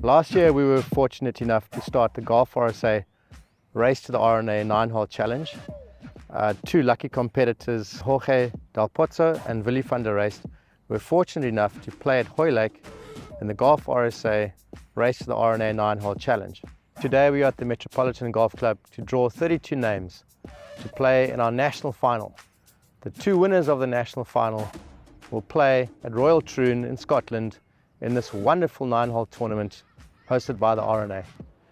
Last year we were fortunate enough to start the GolfRSA Race to the RNA 9-hole challenge. Two lucky competitors, Jorge Del Pozzo and Willy van der Reist, were fortunate enough to play at Hoylake in the GolfRSA Race to the RNA 9-hole challenge. Today we are at the Metropolitan Golf Club to draw 32 names to play in our national final. The two winners of the national final will play at Royal Troon in Scotland in this wonderful 9-hole tournament hosted by the RNA.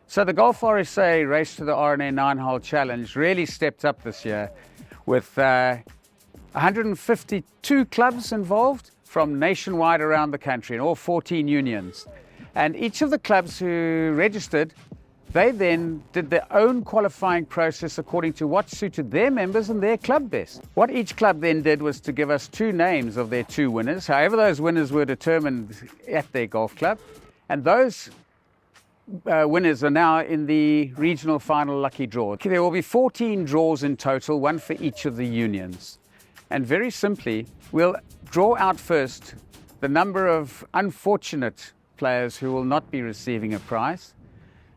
So the GolfRSA Race to the RNA 9-hole challenge really stepped up this year with 152 clubs involved from nationwide around the country in all 14 unions. And each of the clubs who registered, they then did their own qualifying process according to what suited their members and their club best. What each club then did was to give us two names of their two winners. However, those winners were determined at their golf club. And those winners are now in the regional final lucky draw. There will be 14 draws in total, one for each of the unions. And very simply, we'll draw out first the number of unfortunate players who will not be receiving a prize.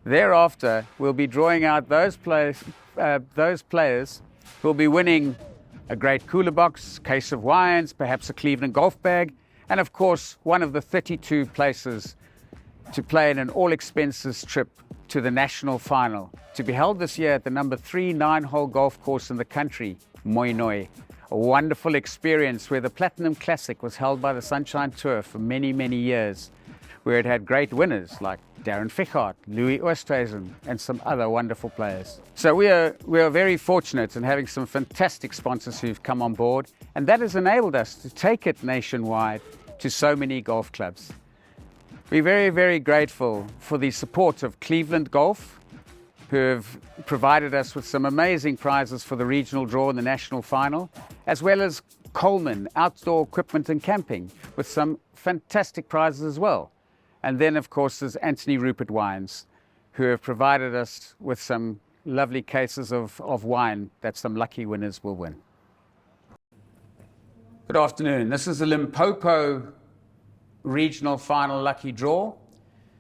Thereafter, we'll be drawing out those players who will be winning a great cooler box, case of wines, perhaps a Cleveland golf bag, and of course, one of the 32 places to play in an all-expenses trip to the national final, to be held this year at the number 3 9-hole golf course in the country, Moinoi. A wonderful experience where the Platinum Classic was held by the Sunshine Tour for many, many years, where it had great winners like Darren Fichart, Louis Oosthuizen, and some other wonderful players. So we are very fortunate in having some fantastic sponsors who've come on board, and that has enabled us to take it nationwide to so many golf clubs. We're very, very grateful for the support of Cleveland Golf, who have provided us with some amazing prizes for the regional draw and the national final, as well as Coleman Outdoor Equipment and Camping with some fantastic prizes as well. And then, of course, there's Anthony Rupert Wines, who have provided us with some lovely cases of wine that some lucky winners will win. Good afternoon. This is the Limpopo regional final lucky draw.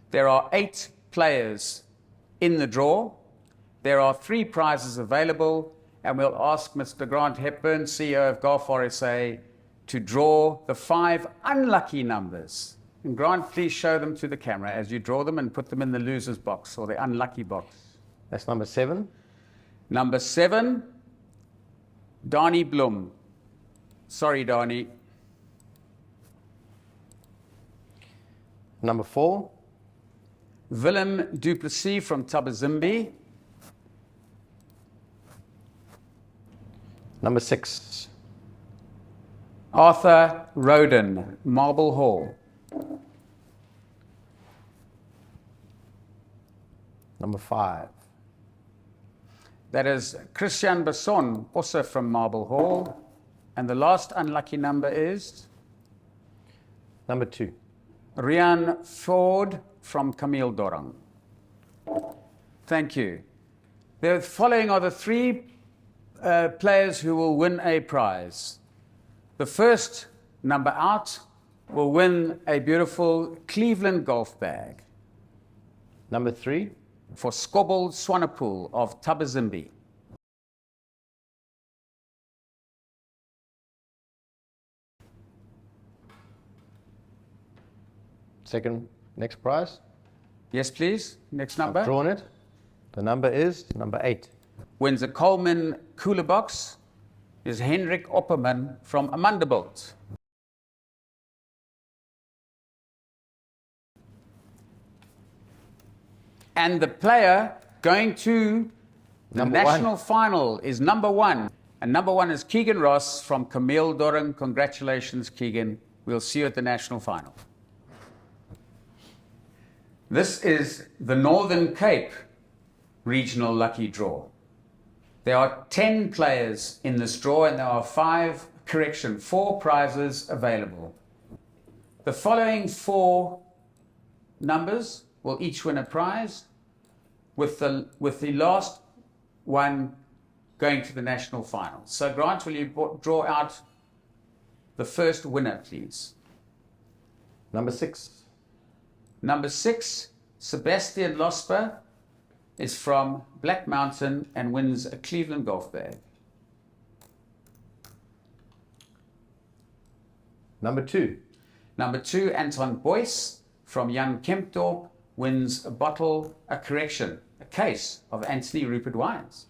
There are 8 players in the draw. There are 3 prizes available, and we'll ask Mr. Grant Hepburn, CEO of GolfRSA, to draw the 5 unlucky numbers. And Grant, please show them to the camera as you draw them and put them in the loser's box or the unlucky box. That's number 7. Number 7, Dani Blum. Sorry, Dani. Number 4. Willem Duplessis from Thabazimbi. Number 6. Arthur Roden, Marble Hall. Number 5. That is Christian Besson, also from Marble Hall. And the last unlucky number is? Number 2. Rian Ford from Camille Dorang. Thank you. The following are the 3 players who will win a prize. The first number out will win a beautiful Cleveland golf bag. Number 3. For Skobel Swanepoel of Thabazimbi. Next prize. Yes, please. Next number. I've drawn it. The number is number 8. Wins a Coleman cooler box is Hendrik Opperman from Amandelbult. And the player going to the national final is number 1. And number 1 is Keegan Ross from Camille Dorang. Congratulations, Keegan. We'll see you at the national final. This is the Northern Cape regional lucky draw. There are 10 players in this draw, and there are 4 prizes available. The following 4 numbers will each win a prize, with the last one going to the national final. So Grant, will you draw out the first winner, please? Number 6. Number 6, Sebastian Losper is from Black Mountain and wins a Cleveland golf bag. Number 2. Number 2, Anton Boyce from Young Kempdorp wins a case of Anthony Rupert wines.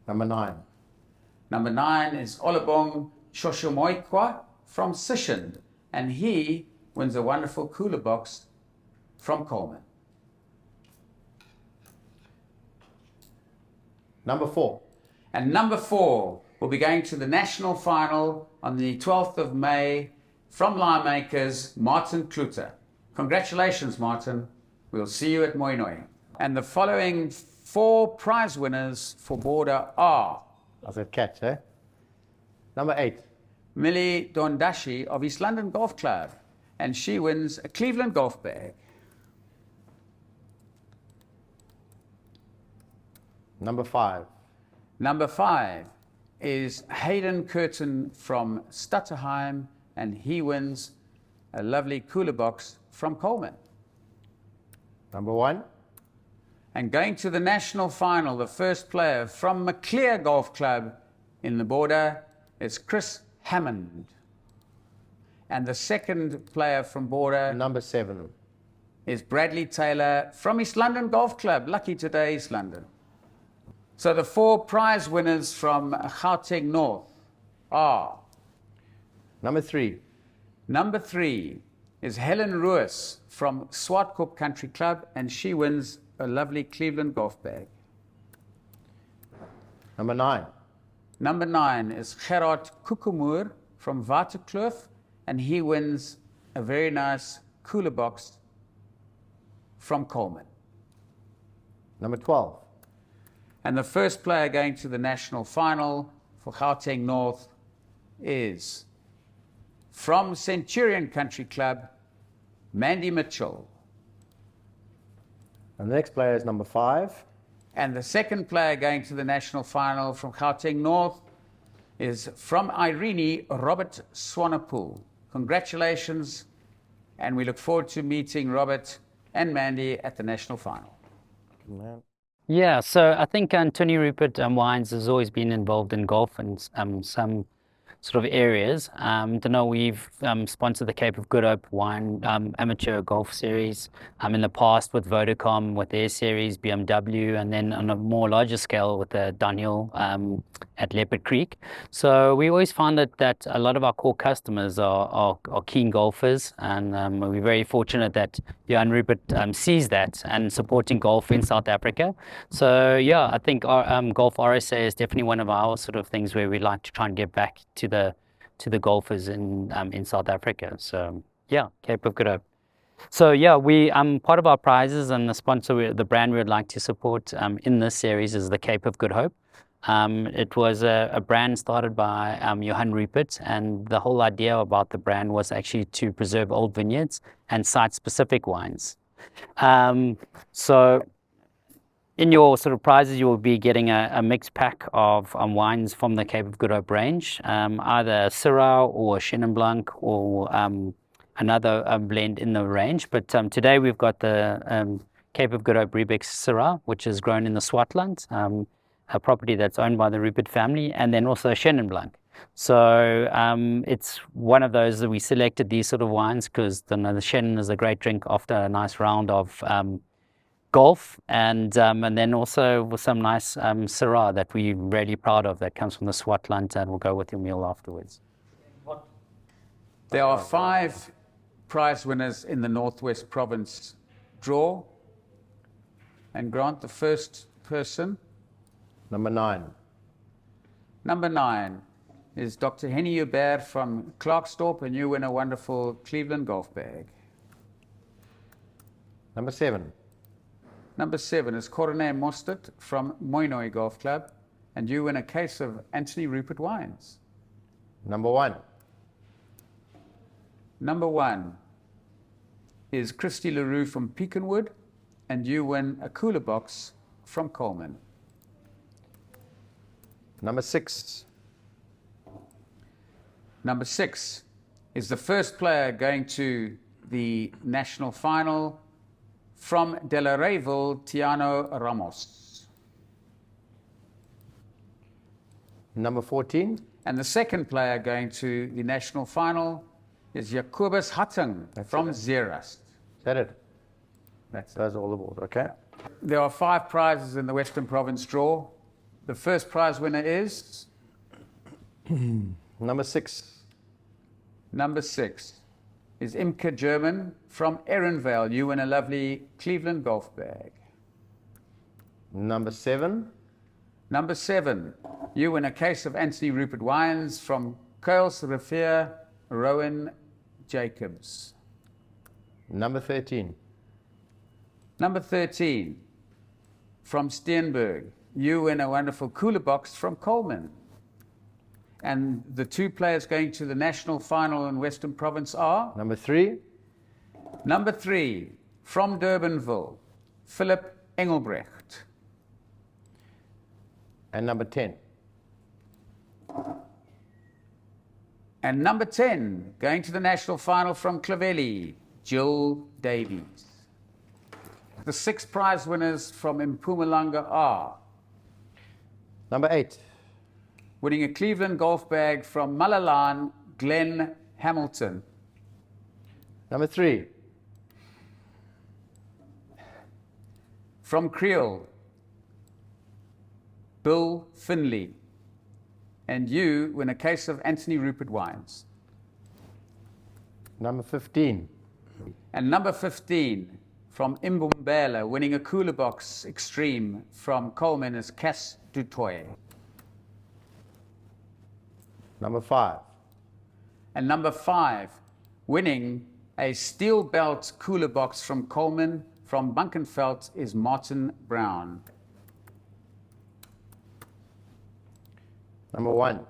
Number 9. Number 9 is Olabong Shoshomoikwa from Sishen, and he wins a wonderful cooler box from Coleman. Number 4. And number 4 will be going to the national final on the 12th of May from Limemakers, Martin Kluter. Congratulations, Martin. We'll see you at Moinoi. And the following 4 prize winners for Border are... That's a catch, eh? Number 8. Millie Dondashi of East London Golf Club, and she wins a Cleveland golf bag. Number 5. Number 5 is Hayden Curtin from Stutterheim, and he wins a lovely cooler box from Coleman. Number 1. And going to the national final, the first player from Maclear Golf Club in the Border is Chris Hammond. And the second player from Border... Number 7. ...is Bradley Taylor from East London Golf Club. Lucky today, East London. So the 4 prize winners from Gauteng North are... Number 3. Number 3 is Helen Ruis from Swartkoop Country Club, and she wins a lovely Cleveland golf bag. Number 9. Number 9 is Gerard Kukumur from Waterkloof, and he wins a very nice cooler box from Coleman. Number 12. And the first player going to the national final for Gauteng North is from Centurion Country Club, Mandy Mitchell. And the next player is number 5. And the second player going to the national final from Gauteng North is from Irene, Robert Swanepoel. Congratulations, and we look forward to meeting Robert and Mandy at the national final. Good man. Yeah, so I think Tony Rupert Wines has always been involved in golf and some sort of areas. We've sponsored the Cape of Good Hope Wine Amateur Golf Series in the past with Vodacom, with their series, BMW, and then on a more larger scale with the downhill at Leopard Creek. So we always found that a lot of our core customers are keen golfers, and we're very fortunate that Johan Rupert sees that and supporting golf in South Africa. So yeah, I think our GolfRSA is definitely one of our sort of things where we like to try and give back to the golfers in South Africa. So yeah, Cape of Good Hope. So yeah, we part of our prizes and the sponsor, the brand we would like to support in this series is the Cape of Good Hope. It was a brand started by Johan Rupert, and the whole idea about the brand was actually to preserve old vineyards and site-specific wines. So in your sort of prizes, you will be getting a mixed pack of wines from the Cape of Good Hope range, either Syrah or Chenin Blanc or another blend in the range. But today we've got the Cape of Good Hope Riebeck Syrah, which is grown in the Swartland, a property that's owned by the Rupert family, and then also Chenin Blanc. So it's one of those that we selected these sort of wines because the Chenin is a great drink after a nice round of golf, and then also with some nice Syrah that we're really proud of that comes from the Swartland and will go with your meal afterwards. There are 5 prize winners in the Northwest Province draw. And Grant, the first person. Number 9. Number 9 is Dr. Henny Hubert from Klerksdorp, and you win a wonderful Cleveland golf bag. Number 7. Number 7 is Coronet Mostert from Moinoi Golf Club, and you win a case of Anthony Rupert wines. Number 1. Number 1 is Christy LaRue from Peakenwood, and you win a cooler box from Coleman. Number 6. Number 6 is the first player going to the national final from Delareyville, Tiano Ramos. Number 14. And the second player going to the national final is Jacobus Hatting from Zeerast. Is that it? That's it. Those are all the balls, okay. There are 5 prizes in the Western Province draw. The first prize winner is Number 6. number 6 is Imke German from Erenvale. You win a lovely Cleveland golf bag. Number 7. Number 7, you win a case of Anthony Rupert wines from Kuils Rivier, Rowan Jacobs. Number 13. Number 13, from Steenberg, you win a wonderful cooler box from Coleman. And the 2 players going to the national final in Western Province are? Number 3. Number 3, from Durbanville, Philip Engelbrecht. And number 10. And number 10, going to the national final from Clovelly, Jill Davies. The 6 prize winners from Mpumalanga are Number 8. winning a Cleveland golf bag from Malalan, Glenn Hamilton. Number 3. From Creel, Bill Finley. And you win a case of Anthony Rupert wines. Number 15. And number 15, from Imbumbela, winning a cooler box extreme from Coleman is Cass Dutoy. Number 5. And number 5, winning a steel belt cooler box from Coleman from Bunkenveld is Martin Brown. Number 1.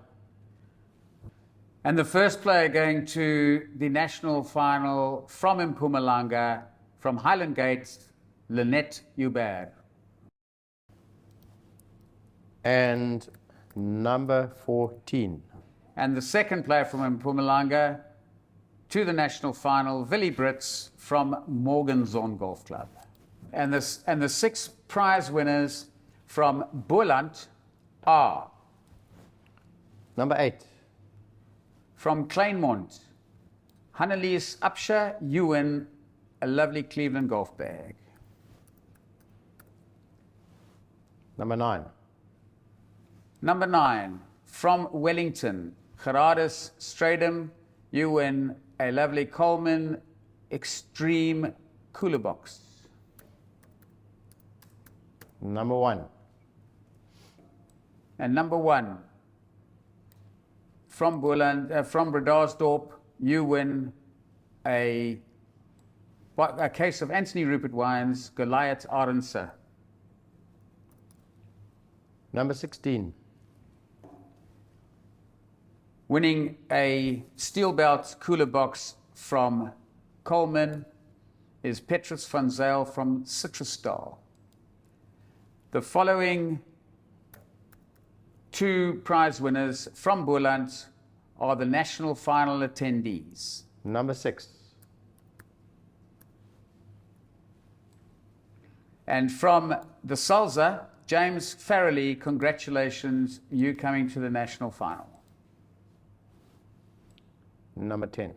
And the first player going to the national final from Mpumalanga, from Highland Gate, Lynette Hubert. And number 14. And the second player from Mpumalanga to the national final, Willie Brits from Morganzon Golf Club. And the 6 prize winners from Boland are Number 8. from Kleinmond, Hannelies Upsher, you win a lovely Cleveland golf bag. Number 9. Number 9, from Wellington, Gerardus Stradum, you win a lovely Coleman Extreme Cooler Box. Number 1. And number 1, from Boland, from Bredasdorp, you win a case of Anthony Rupert wines, Goliath Arendse. Number 16. Winning a steel belt cooler box from Coleman is Petrus van Zyl from Citrusdal. The following 2 prize winners from Boland are the national final attendees. Number 6. And from the Salza, James Farrelly, congratulations, you coming to the national final. Number 10.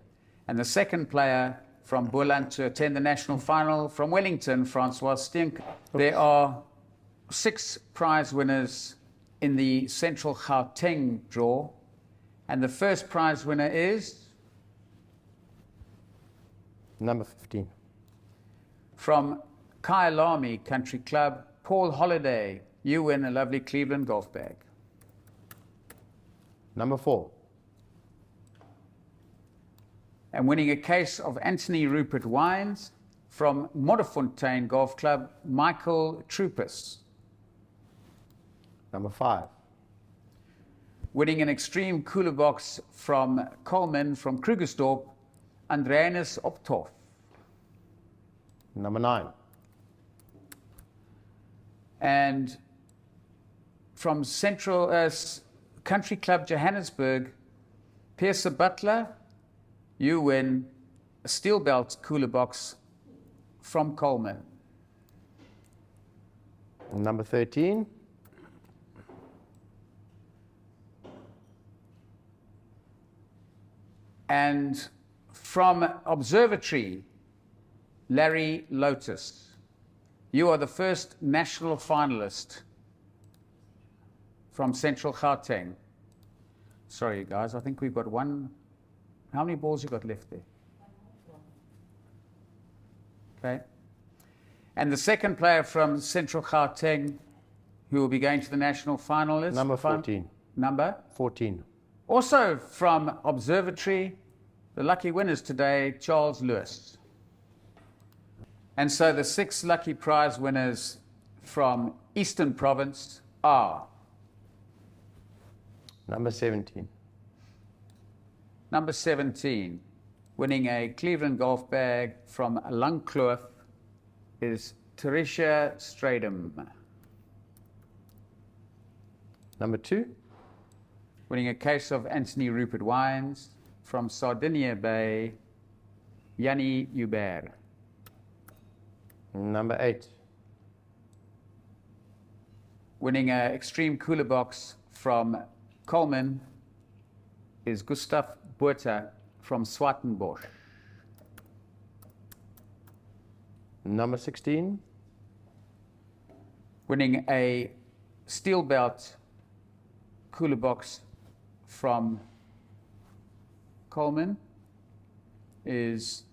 And the second player from Boland to attend the national final from Wellington, Francois Steenk. There are 6 prize winners in the Central Gauteng draw. And the first prize winner is Number 15. from Kyalami Country Club, Paul Holiday. You win a lovely Cleveland golf bag. Number 4. And winning a case of Anthony Rupert wines from Modderfontein Golf Club, Michael Troopus. Number 5. Winning an extreme cooler box from Coleman from Krugersdorp, Andreas Optoff. Number 9. And from Central Country Club Johannesburg, Pierce Butler, you win a steel belt cooler box from Coleman. Number 13. And from Observatory, Larry Lotus. You are the first national finalist from Central Gauteng. Sorry, guys, I think we've got one. How many balls you got left there? Okay. And the second player from Central Gauteng who will be going to the national final is? Number 14. Number? 14. Also from Observatory, the lucky winners today, Charles Lewis. And so the 6 lucky prize winners from Eastern Province are Number 17. number 17, winning a Cleveland golf bag from Langkloof, is Teresia Stradum. Number 2. Winning a case of Anthony Rupert wines from Sardinia Bay, Yanni Hubert. Number 8. Winning an extreme cooler box from Coleman is Gustav Buerta from Swartenbosch. Number 16. Winning a steel belt cooler box from Coleman is,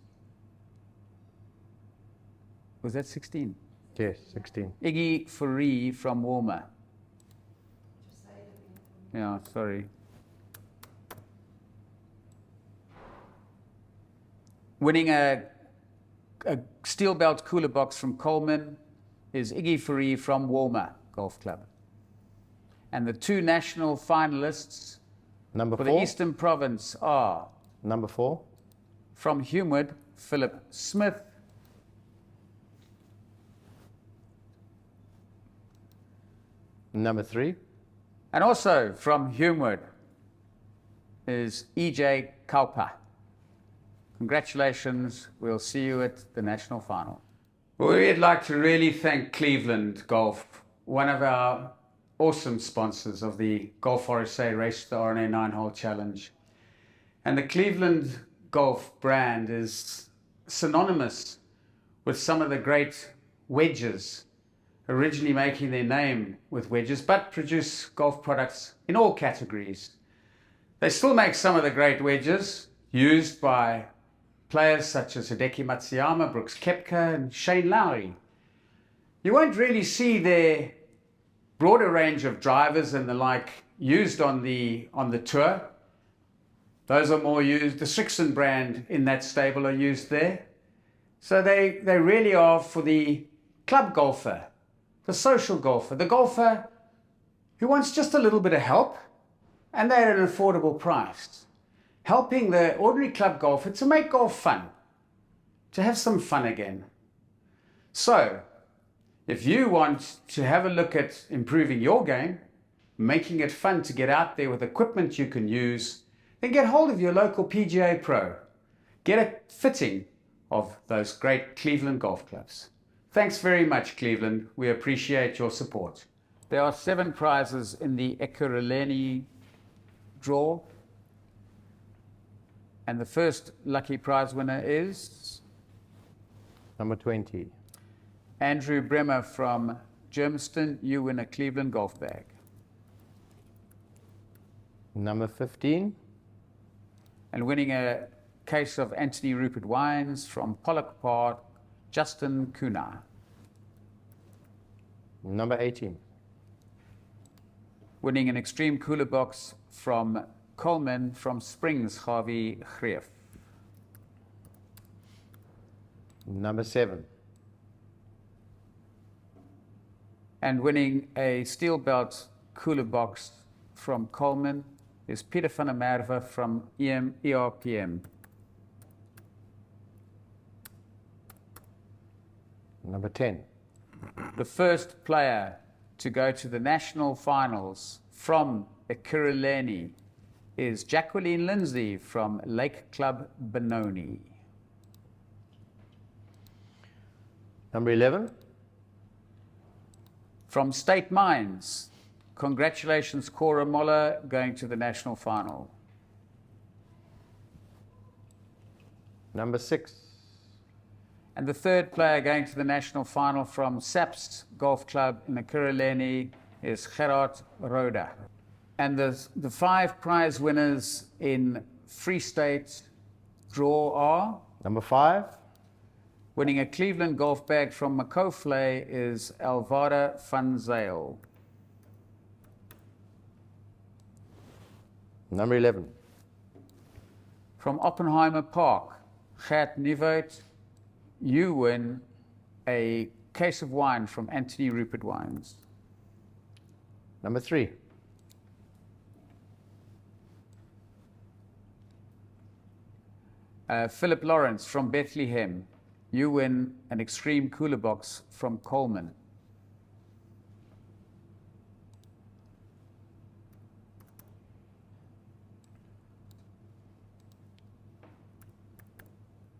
was that 16? Yes, 16. Iggy Fourie from Walmer. Yeah, sorry. Winning a steel belt cooler box from Coleman is Iggy Fourie from Walmer Golf Club. And the 2 national finalists Number for 4. the Eastern Province are Number 4. from Humewood, Philip Smith. Number 3. And also from Humewood is EJ Kaupa. Congratulations. We'll see you at the national final. We'd like to really thank Cleveland Golf, one of our awesome sponsors of the GolfRSA Race to the RNA 9-Hole Challenge. And the Cleveland Golf brand is synonymous with some of the great wedges, originally making their name with wedges, but produce golf products in all categories. They still make some of the great wedges used by players such as Hideki Matsuyama, Brooks Koepka, and Shane Lowry. You won't really see their broader range of drivers and the like used on the tour. Those are more used, the Strixon brand in that stable are used there. So they really are for the club golfer, the social golfer, the golfer who wants just a little bit of help, and they're at an affordable price. Helping the ordinary club golfer to make golf fun, to have some fun again. So, if you want to have a look at improving your game, making it fun to get out there with equipment you can use, then get hold of your local PGA Pro. Get a fitting of those great Cleveland golf clubs. Thanks very much, Cleveland. We appreciate your support. There are 7 prizes in the Ekurhuleni draw. And the first lucky prize winner is Number 20. Andrew Bremer from Germiston. You win a Cleveland golf bag. Number 15. And winning a case of Anthony Rupert wines from Pollock Park, Justin Kuna. Number 18. Winning an extreme cooler box from Coleman from Springs, Harvey Greef. Number 7. And winning a steel belt cooler box from Coleman is Peter van der Merwe from ERPM. Number 10. The first player to go to the national finals from Ekurhuleni is Jacqueline Lindsay from Lake Club Benoni. Number 11. From State Mines, congratulations, Cora Moller, going to the national final. Number 6. And the third player going to the national final from SAPS Golf Club in Ekurhuleni is Gerard Roda. And the 5 prize winners in Free State draw are... Number 5. Winning a Cleveland golf bag from Makofle is Alvaro van Zyl. Number 11. From Oppenheimer Park, Gert Nieuwoud, you win a case of wine from Anthony Rupert Wines. Number 3. Philip Lawrence from Bethlehem, you win an extreme cooler box from Coleman.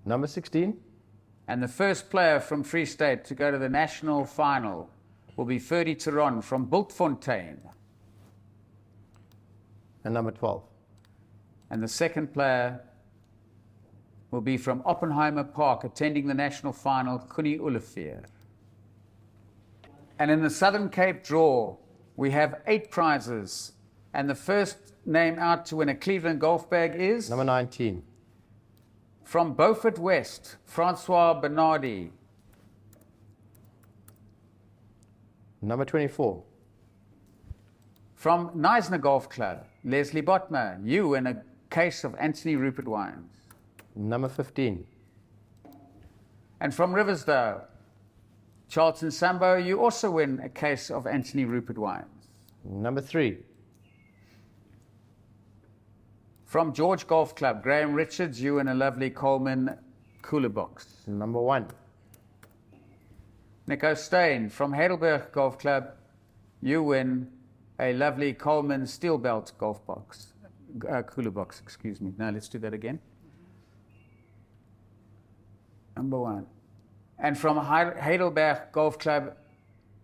Number 16. And the first player from Free State to go to the national final will be Ferdy Theron from Bultfontein. And number 12. And the second player will be from Oppenheimer Park, attending the national final, Kuni Olivier. And in the Southern Cape draw, we have 8 prizes. And the first name out to win a Cleveland golf bag is... Number 19. From Beaufort West, Francois Bernardi. Number 24. From Neisner Golf Club, Leslie Botmer, you win a case of Anthony Rupert Wines. Number 15. And from Riversdale, Charlton Sambo, you also win a case of Anthony Rupert Wines. Number 3. From George Golf Club, Graham Richards, you win a lovely Coleman cooler box. Number 1. Nico Steyn from Heidelberg Golf Club, you win a lovely Coleman steel belt golf box, cooler box, excuse me. Now let's do that again. Number 1. And from Heidelberg Golf Club,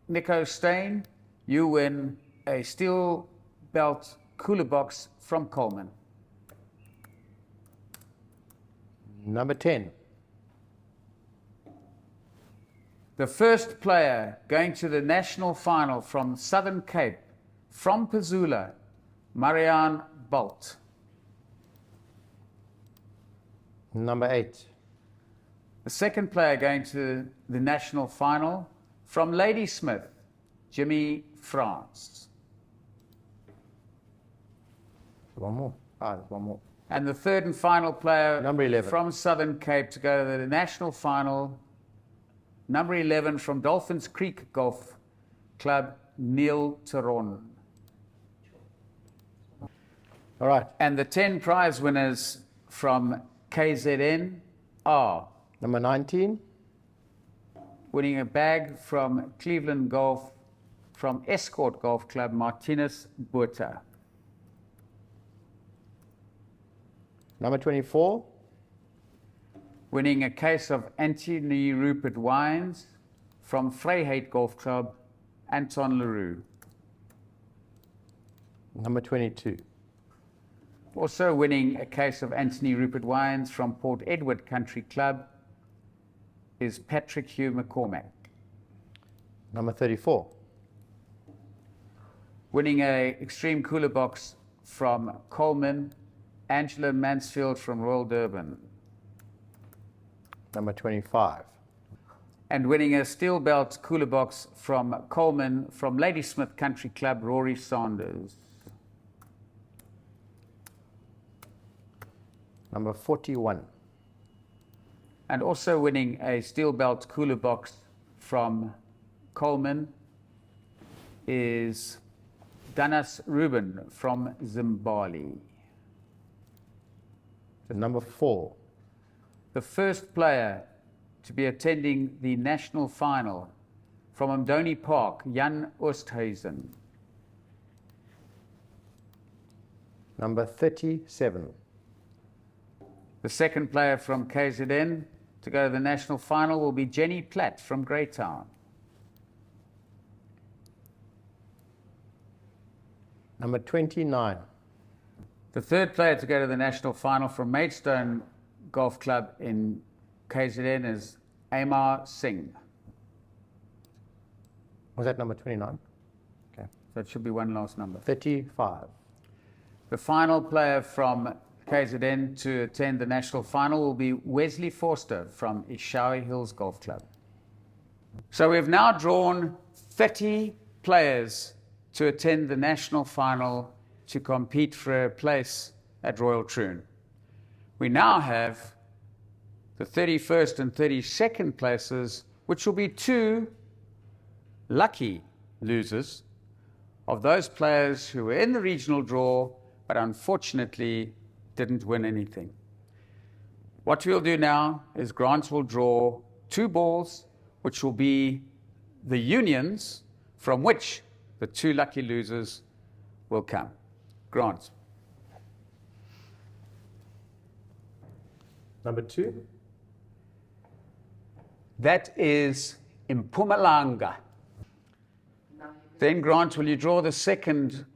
Nico Steyn, you win a steel belt cooler box from Coleman. Number 10. The first player going to the national final from Southern Cape, from Pazula, Marianne Bolt. Number 8. The second player going to the national final from Ladysmith, Jimmy France. One more. There's one more. And the third and final player Number 11. from Southern Cape to go to the national final, number 11 from Dolphins Creek Golf Club, Neil Theron. All right. And the 10 prize winners from KZN are Number 19. winning a bag from Cleveland Golf, from Escort Golf Club, Martinez Buerta. Number 24. Winning a case of Anthony Rupert Wines from Vryheid Golf Club, Anton Leroux. Number 22. Also winning a case of Anthony Rupert Wines from Port Edward Country Club is Patrick Hugh McCormack. Number 34. Winning a Extreme Cooler Box from Coleman, Angela Mansfield from Royal Durban. Number 25. And winning a Steel Belt Cooler Box from Coleman from Ladysmith Country Club, Rory Sanders. Number 41. And also winning a Steel Belt Cooler Box from Coleman is Danas Ruben from Zimbabwe. Number 4. The first player to be attending the national final from Umdoni Park, Jan Oosthuizen. Number 37. The second player from KZN, to go to the national final will be Jenny Platt from Greytown. Number 29. The third player to go to the national final from Maidstone Golf Club in KZN is Amar Singh. Was that number 29? Okay. So it should be one last number. 35. The final player from KZN to attend the national final will be Wesley Forster from Ishawi Hills Golf Club. So we've now drawn 30 players to attend the national final to compete for a place at Royal Troon. We now have the 31st and 32nd places, which will be two lucky losers of those players who were in the regional draw, but unfortunately didn't win anything. What we'll do now is Grant will draw two balls, which will be the unions from which the two lucky losers will come. Grant. Number 2. That is Mpumalanga. Then, Grant, will you draw the second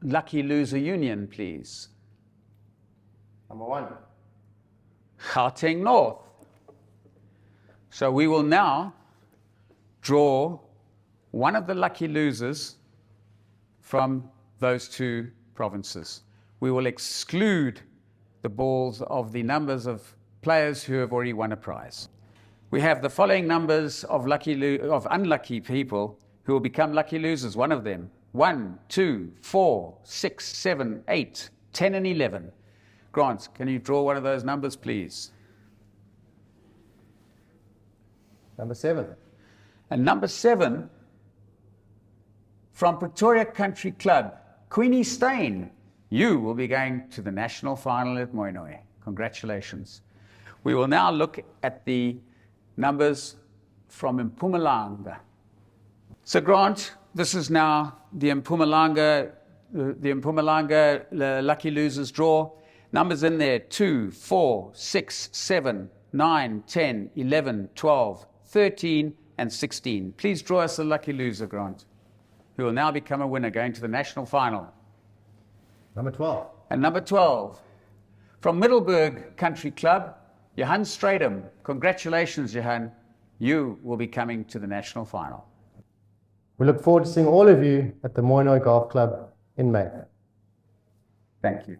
lucky loser union, please? Number 1. Gauteng North. So we will now draw one of the lucky losers from those two provinces. We will exclude the balls of the numbers of players who have already won a prize. We have the following numbers of unlucky people who will become lucky losers. One of them: 1, 2, 4, 6, 7, 8, 10, and 11. Grant, can you draw one of those numbers, please? Number 7. And number 7, from Pretoria Country Club, Queenie Steyn, you will be going to the national final at Moinoi. Congratulations. We will now look at the numbers from Mpumalanga. So Grant, this is now the Mpumalanga lucky losers draw. Numbers in there: 2, 4, 6, 7, 9, 10, 11, 12, 13, and 16. Please draw us a lucky loser, Grant, who will now become a winner going to the national final. Number 12. And number 12, from Middelburg Country Club, Johan Stradum. Congratulations, Johan. You will be coming to the national final. We look forward to seeing all of you at the Moinoi Golf Club in May. Thank you.